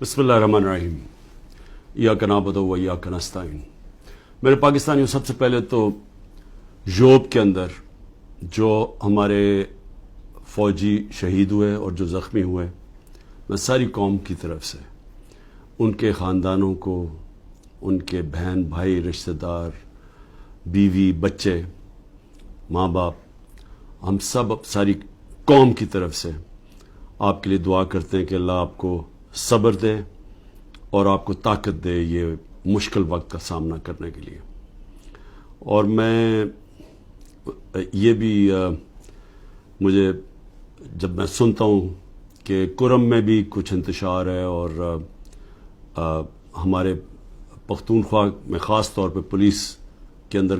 بسم اللہ الرحمن الرحیم ایاک نعبد و ایاک نستعین۔ میرے پاکستانیوں، سب سے پہلے تو یوب کے اندر جو ہمارے فوجی شہید ہوئے اور جو زخمی ہوئے، میں ساری قوم کی طرف سے ان کے خاندانوں کو، ان کے بہن بھائی، رشتہ دار، بیوی، بچے، ماں باپ، ہم سب ساری قوم کی طرف سے آپ کے لیے دعا کرتے ہیں کہ اللہ آپ کو صبر دے اور آپ کو طاقت دے یہ مشکل وقت کا سامنا کرنے کے لیے۔ اور میں یہ بھی مجھے جب میں سنتا ہوں کہ کرم میں بھی کچھ انتشار ہے اور ہمارے پختونخوا میں خاص طور پہ پولیس کے اندر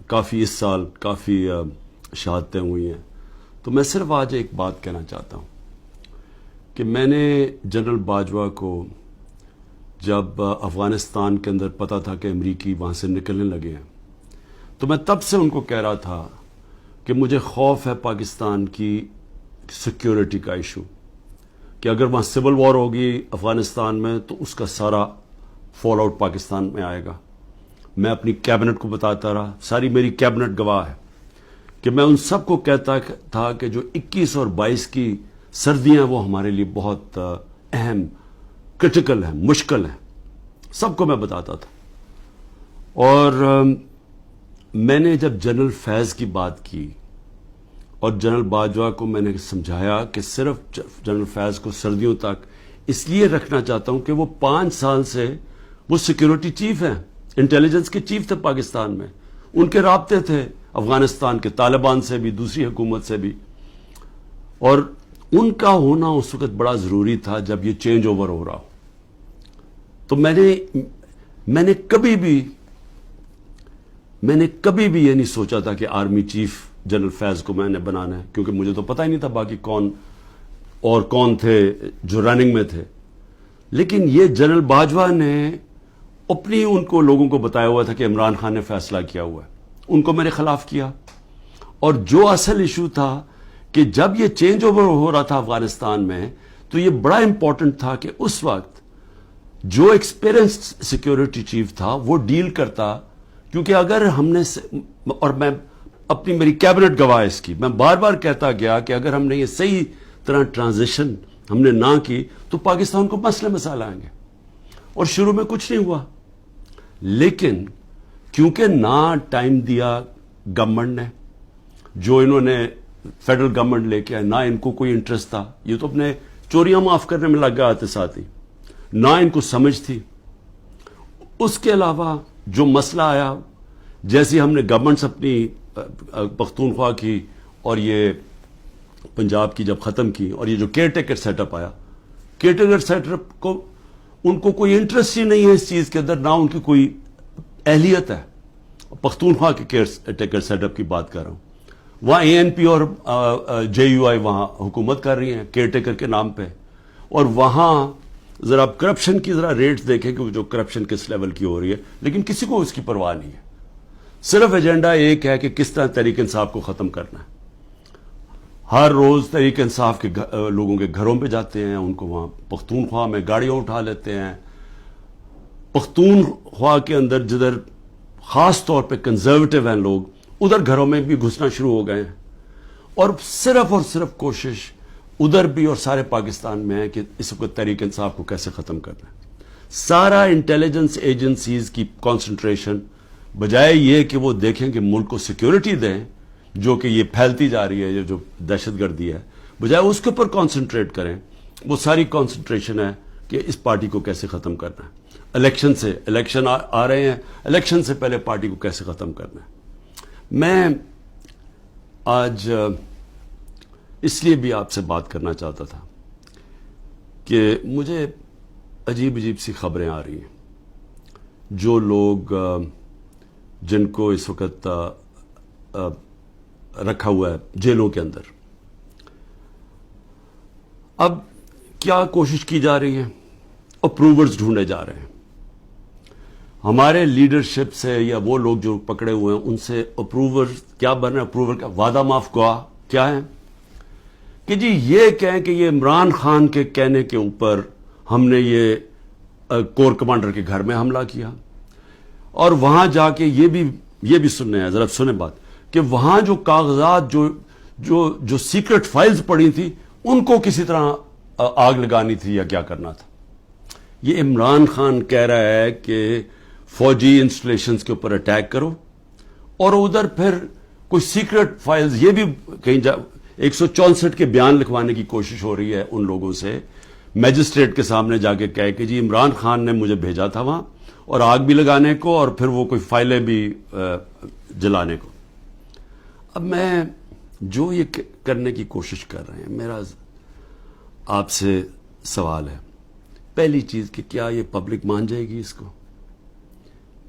کافی اس سال کافی شہادتیں ہوئی ہیں، تو میں صرف آج ایک بات کہنا چاہتا ہوں کہ میں نے جنرل باجوہ کو جب افغانستان کے اندر پتہ تھا کہ امریکی وہاں سے نکلنے لگے ہیں، تو میں تب سے ان کو کہہ رہا تھا کہ مجھے خوف ہے پاکستان کی سیکیورٹی کا ایشو، کہ اگر وہاں سول وار ہوگی افغانستان میں تو اس کا سارا فال آؤٹ پاکستان میں آئے گا۔ میں اپنی کیبنٹ کو بتاتا رہا، ساری میری کیبنٹ گواہ ہے کہ میں ان سب کو کہتا تھا کہ جو 21 اور 22 کی سردیاں وہ ہمارے لیے بہت اہم، کرٹیکل ہیں، مشکل ہیں، سب کو میں بتاتا تھا۔ اور میں نے جب جنرل فیض کی بات کی اور جنرل باجوہ کو میں نے سمجھایا کہ صرف جنرل فیض کو سردیوں تک اس لیے رکھنا چاہتا ہوں کہ وہ 5 سال سے وہ سیکیورٹی چیف ہیں، انٹیلیجنس کے چیف تھے پاکستان میں، ان کے رابطے تھے افغانستان کے طالبان سے بھی، دوسری حکومت سے بھی، اور ان کا ہونا اس وقت بڑا ضروری تھا جب یہ چینج اوور ہو رہا ہو۔ تو میں نے کبھی بھی یہ نہیں سوچا تھا کہ آرمی چیف جنرل فیض کو میں نے بنانا ہے، کیونکہ مجھے تو پتہ ہی نہیں تھا باقی کون تھے جو رننگ میں تھے۔ لیکن یہ جنرل باجوہ نے اپنی ان کو لوگوں کو بتایا ہوا تھا کہ عمران خان نے فیصلہ کیا ہوا ہے، ان کو میرے خلاف کیا۔ اور جو اصل ایشو تھا کہ جب یہ چینج اوور ہو رہا تھا افغانستان میں، تو یہ بڑا امپورٹنٹ تھا کہ اس وقت جو ایکسپیرینسڈ سیکیورٹی چیف تھا وہ ڈیل کرتا، کیونکہ اگر ہم نے، اور میں میری کیبنٹ گواہ اس کی، میں بار بار کہتا گیا کہ اگر ہم نے یہ صحیح طرح ٹرانزیشن ہم نے نہ کی تو پاکستان کو مسئلے مسائل آئیں گے۔ اور شروع میں کچھ نہیں ہوا، لیکن کیونکہ نہ ٹائم دیا گورنمنٹ نے، جو انہوں نے فیڈرل گورنمنٹ لے کے آئے، نہ ان کو کوئی انٹرسٹ تھا، یہ تو اپنے چوریاں معاف کرنے میں لگ گئے آتے ساتھ ہی، نہ ان کو سمجھ تھی۔ اس کے علاوہ جو مسئلہ آیا، جیسے ہم نے گورنمنٹس اپنی پختونخوا کی اور یہ پنجاب کی جب ختم کی، اور یہ جو کیئر ٹیکر سیٹ اپ آیا، کیئر ٹیکر سیٹ اپ کو ان کو کوئی انٹرسٹ ہی نہیں ہے اس چیز کے اندر، نہ ان کی کوئی اہلیت ہے۔ پختونخوا کے کیئر ٹیکر سیٹ اپ کی بات کر رہا ہوں، وہاں اے این پی اور جے یو آئی وہاں حکومت کر رہی ہیں کیئر ٹیکر کے نام پہ، اور وہاں ذرا کرپشن کی ذرا ریٹس دیکھیں کہ جو کرپشن کس لیول کی ہو رہی ہے، لیکن کسی کو اس کی پرواہ نہیں ہے۔ صرف ایجنڈا ایک ہے کہ کس طرح تحریک انصاف کو ختم کرنا ہے۔ ہر روز تحریک انصاف کے لوگوں کے گھروں پہ جاتے ہیں، ان کو وہاں پختونخوا میں گاڑیاں اٹھا لیتے ہیں۔ پختونخوا کے اندر جدھر خاص طور پہ کنزرویٹو ہیں لوگ، ادھر گھروں میں بھی گھسنا شروع ہو گئے ہیں، اور صرف کوشش ادھر بھی اور سارے پاکستان میں ہے کہ اس وقت تحریک انصاف کو کیسے ختم کرنا ہے۔ سارا انٹیلیجنس ایجنسیز کی کانسنٹریشن بجائے یہ کہ وہ دیکھیں کہ ملک کو سیکیورٹی دیں، جو کہ یہ پھیلتی جا رہی ہے، یہ جو دہشت گردی ہے، بجائے اس کے اوپر کانسنٹریٹ کریں، وہ ساری کانسنٹریشن ہے کہ اس پارٹی کو کیسے ختم کرنا ہے۔ الیکشن آ رہے ہیں، الیکشن سے پہلے پارٹی کو کیسے ختم کرنا ہے۔ میں آج اس لیے بھی آپ سے بات کرنا چاہتا تھا کہ مجھے عجیب سی خبریں آ رہی ہیں، جو لوگ جن کو اس وقت رکھا ہوا ہے جیلوں کے اندر، اب کیا کوشش کی جا رہی ہے، اپروورز ڈھونڈے جا رہے ہیں۔ ہمارے لیڈرشپ سے یا وہ لوگ جو پکڑے ہوئے ہیں ان سے اپروور کیا بن رہے ہیں، اپروور کا وعدہ معاف گواہ کیا ہے کہ جی یہ کہیں کہ یہ عمران خان کے کہنے کے اوپر ہم نے یہ کور کمانڈر کے گھر میں حملہ کیا، اور وہاں جا کے یہ بھی سننے ہیں، ذرا سنیں بات، کہ وہاں جو کاغذات جو سیکرٹ فائلز پڑی تھی ان کو کسی طرح آگ لگانی تھی یا کیا کرنا تھا۔ یہ عمران خان کہہ رہا ہے کہ فوجی انسٹالیشنز کے اوپر اٹیک کرو، اور ادھر پھر کوئی سیکرٹ فائلز، یہ بھی کہیں 164 کے بیان لکھوانے کی کوشش ہو رہی ہے ان لوگوں سے، میجسٹریٹ کے سامنے جا کے کہے کہ جی عمران خان نے مجھے بھیجا تھا وہاں، اور آگ بھی لگانے کو، اور پھر وہ کوئی فائلیں بھی جلانے کو۔ اب میں جو یہ کرنے کی کوشش کر رہے ہیں، میرا آپ سے سوال ہے، پہلی چیز کہ کیا یہ پبلک مان جائے گی اس کو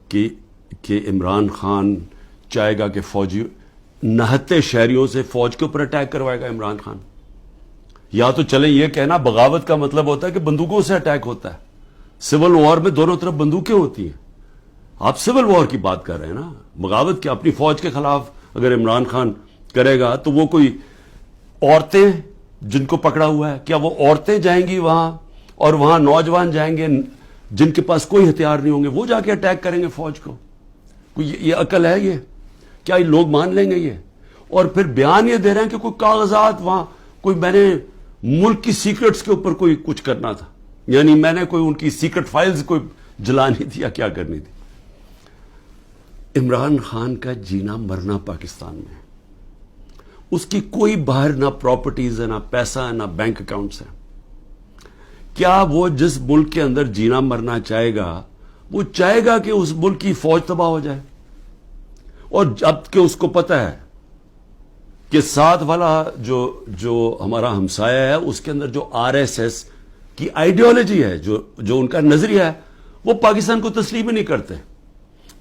کہ عمران خان چاہے گا کہ فوجی نہتے شہریوں سے فوج کے اوپر اٹیک کروائے گا عمران خان؟ یا تو چلیں یہ کہنا بغاوت کا مطلب ہوتا ہے کہ بندوقوں سے اٹیک ہوتا ہے، سول وار میں دونوں طرف بندوقیں ہوتی ہیں، آپ سول وار کی بات کر رہے ہیں نا، بغاوت کیا؟ اپنی فوج کے خلاف اگر عمران خان کرے گا تو وہ کوئی عورتیں جن کو پکڑا ہوا ہے، کیا وہ عورتیں جائیں گی وہاں، اور وہاں نوجوان جائیں گے جن کے پاس کوئی ہتھیار نہیں ہوں گے، وہ جا کے اٹیک کریں گے فوج کو؟ کوئی یہ عقل ہے؟ یہ کیا یہ لوگ مان لیں گے یہ؟ اور پھر بیان یہ دے رہے ہیں کہ کوئی کاغذات وہاں، کوئی میں نے ملک کی سیکرٹس کے اوپر کوئی کچھ کرنا تھا، یعنی میں نے کوئی ان کی سیکرٹ فائلز کوئی جلانی تھی یا کیا کرنی تھی۔ عمران خان کا جینا مرنا پاکستان میں، اس کی کوئی باہر نہ پراپرٹیز ہے، نہ پیسہ ہے، نہ بینک اکاؤنٹس ہیں۔ کیا وہ جس ملک کے اندر جینا مرنا چاہے گا، وہ چاہے گا کہ اس ملک کی فوج تباہ ہو جائے؟ اور جب کہ اس کو پتہ ہے کہ ساتھ والا جو ہمارا ہمسایہ ہے، اس کے اندر جو RSS کی آئیڈیالوجی ہے، جو ان کا نظریہ ہے، وہ پاکستان کو تسلیم ہی نہیں کرتے،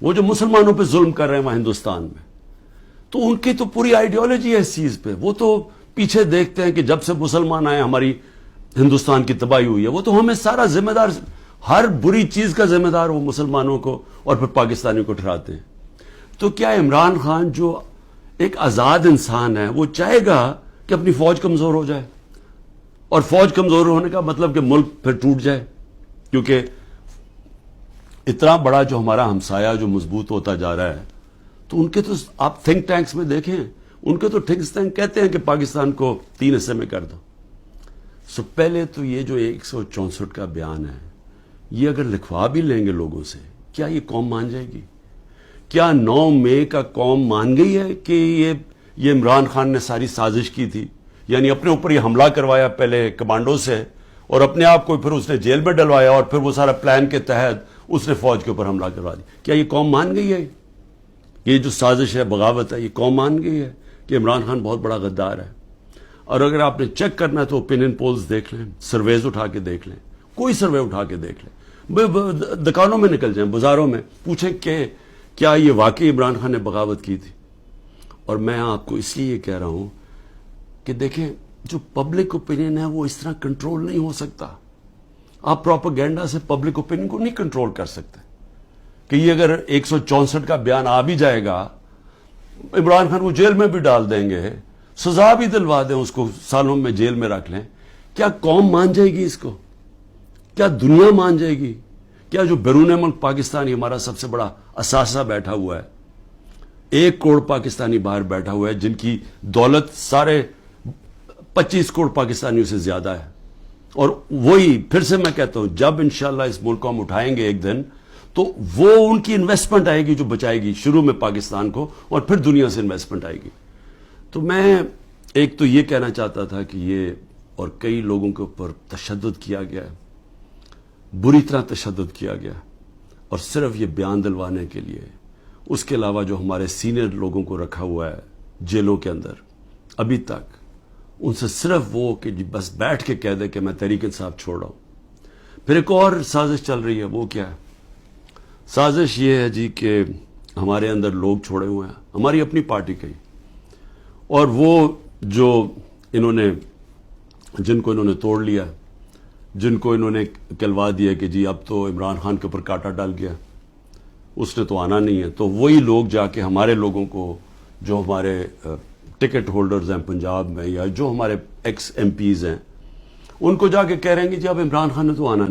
وہ جو مسلمانوں پہ ظلم کر رہے ہیں وہاں ہندوستان میں، تو ان کی تو پوری آئیڈیالوجی ہے اس چیز پہ، وہ تو پیچھے دیکھتے ہیں کہ جب سے مسلمان آئے ہماری ہندوستان کی تباہی ہوئی ہے، وہ تو ہمیں سارا ذمہ دار، ہر بری چیز کا ذمہ دار وہ مسلمانوں کو اور پھر پاکستانیوں کو ٹھہراتے ہیں۔ تو کیا عمران خان جو ایک آزاد انسان ہے، وہ چاہے گا کہ اپنی فوج کمزور ہو جائے؟ اور فوج کمزور ہونے کا مطلب کہ ملک پھر ٹوٹ جائے، کیونکہ اتنا بڑا جو ہمارا ہمسایہ جو مضبوط ہوتا جا رہا ہے، تو ان کے تو آپ تھنک ٹینکس میں دیکھیں، ان کے تو تھنک ٹینک کہتے ہیں کہ پاکستان کو 3 حصے میں کر دو۔ سو پہلے تو یہ جو 164 کا بیان ہے، یہ اگر لکھوا بھی لیں گے لوگوں سے، کیا یہ قوم مان جائے گی؟ کیا 9 مئی کا قوم مان گئی ہے کہ یہ عمران خان نے ساری سازش کی تھی؟ یعنی اپنے اوپر یہ حملہ کروایا پہلے کمانڈو سے، اور اپنے آپ کو پھر اس نے جیل میں ڈلوایا، اور پھر وہ سارا پلان کے تحت اس نے فوج کے اوپر حملہ کروا دی۔ کیا یہ قوم مان گئی ہے؟ یہ جو سازش ہے، بغاوت ہے، یہ قوم مان گئی ہے کہ عمران خان بہت بڑا غدار ہے؟ اور اگر آپ نے چیک کرنا ہے تو اوپینین پولز دیکھ لیں، سرویز اٹھا کے دیکھ لیں، کوئی سروے اٹھا کے دیکھ لیں، دکانوں میں نکل جائیں، بازاروں میں پوچھیں کہ کیا یہ واقعی عمران خان نے بغاوت کی تھی؟ اور میں آپ کو اس لیے یہ کہہ رہا ہوں کہ دیکھیں، جو پبلک اوپینین ہے وہ اس طرح کنٹرول نہیں ہو سکتا۔ آپ پروپیگنڈا سے پبلک اوپینین کو نہیں کنٹرول کر سکتے کہ یہ اگر 164 کا بیان آ بھی جائے گا، عمران خان کو جیل میں بھی ڈال دیں گے، سزا بھی دلوا دیں، اس کو سالوں میں جیل میں رکھ لیں، کیا قوم مان جائے گی اس کو؟ کیا دنیا مان جائے گی؟ کیا جو بیرون ملک پاکستانی ہمارا سب سے بڑا اثاثہ بیٹھا ہوا ہے، 1 کروڑ پاکستانی باہر بیٹھا ہوا ہے، جن کی دولت سارے 25 کروڑ پاکستانیوں سے زیادہ ہے، اور وہی پھر سے میں کہتا ہوں، جب انشاءاللہ اس ملک کو ہم اٹھائیں گے ایک دن، تو وہ ان کی انویسٹمنٹ آئے گی جو بچائے گی شروع میں پاکستان کو، اور پھر دنیا سے انویسٹمنٹ آئے گی۔ تو میں ایک تو یہ کہنا چاہتا تھا کہ یہ اور کئی لوگوں کے اوپر تشدد کیا گیا ہے، بری طرح تشدد کیا گیا، اور صرف یہ بیان دلوانے کے لیے۔ اس کے علاوہ جو ہمارے سینئر لوگوں کو رکھا ہوا ہے جیلوں کے اندر ابھی تک، ان سے صرف وہ کہ جی بس بیٹھ کے کہہ دے کہ میں تحریک انصاف چھوڑ رہا ہوں۔ پھر ایک اور سازش چل رہی ہے، وہ کیا ہے؟ سازش یہ ہے جی کہ ہمارے اندر لوگ چھوڑے ہوئے ہیں، ہماری اپنی پارٹی کے، اور وہ جو جن کو انہوں نے توڑ لیا، جن کو انہوں نے کہلوا دیا کہ جی اب تو عمران خان کے اوپر کانٹا ڈال گیا، اس نے تو آنا نہیں ہے، تو وہی لوگ جا کے ہمارے لوگوں کو، جو ہمارے ٹکٹ ہولڈرز ہیں پنجاب میں، یا جو ہمارے ایکس ایم پیز ہیں، ان کو جا کے کہہ رہے ہیں کہ جی اب عمران خان نے تو آنا نہیں۔